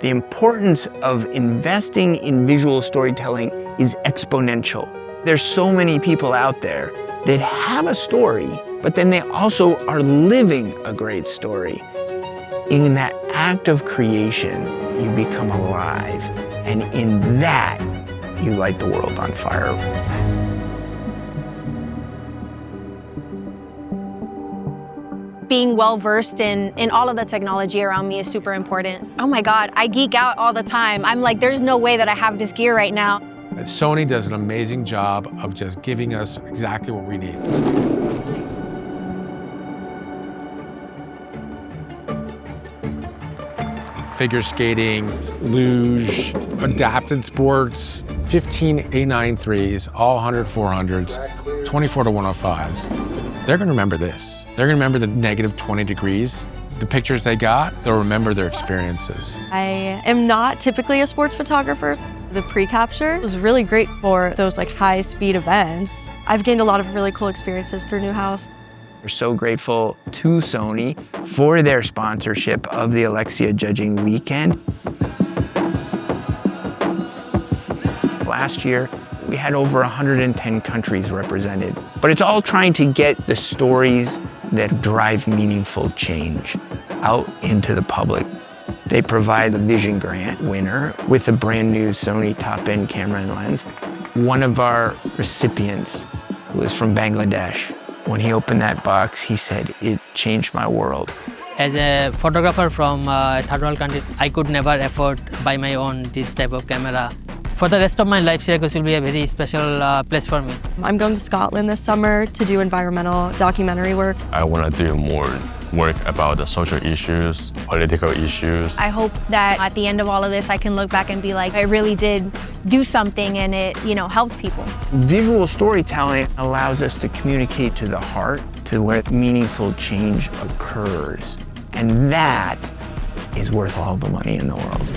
The importance of investing in visual storytelling is exponential. There's so many people out there that have a story, but then they also are living a great story. In that act of creation, you become alive, and in that, you light the world on fire. Being well-versed in all of the technology around me is super important. Oh my God, I geek out all the time. I'm like, there's no way that I have this gear right now. Sony does an amazing job of just giving us exactly what we need. Figure skating, luge, adapted sports, 15 A9 threes, all 100 400s, 24 to 105s. They're gonna remember this. They're gonna remember the negative 20 degrees. The pictures they got, they'll remember their experiences. I am not typically a sports photographer. The pre-capture was really great for those like high-speed events. I've gained a lot of really cool experiences through Newhouse. We're so grateful to Sony for their sponsorship of the Alexia Judging Weekend. Last year, we had over 110 countries represented, but it's all trying to get the stories that drive meaningful change out into the public. They provide the Vision Grant winner with a brand new Sony top-end camera and lens. One of our recipients was from Bangladesh. When he opened that box, he said, "It changed my world." As a photographer from a third world country, I could never afford by my own this type of camera. For the rest of my life, Syracuse will be a very special place for me. I'm going to Scotland this summer to do environmental documentary work. I want to do more work about the social issues, political issues. I hope that at the end of all of this, I can look back and be like, I really did do something and it, helped people. Visual storytelling allows us to communicate to the heart, to where meaningful change occurs. And that is worth all the money in the world.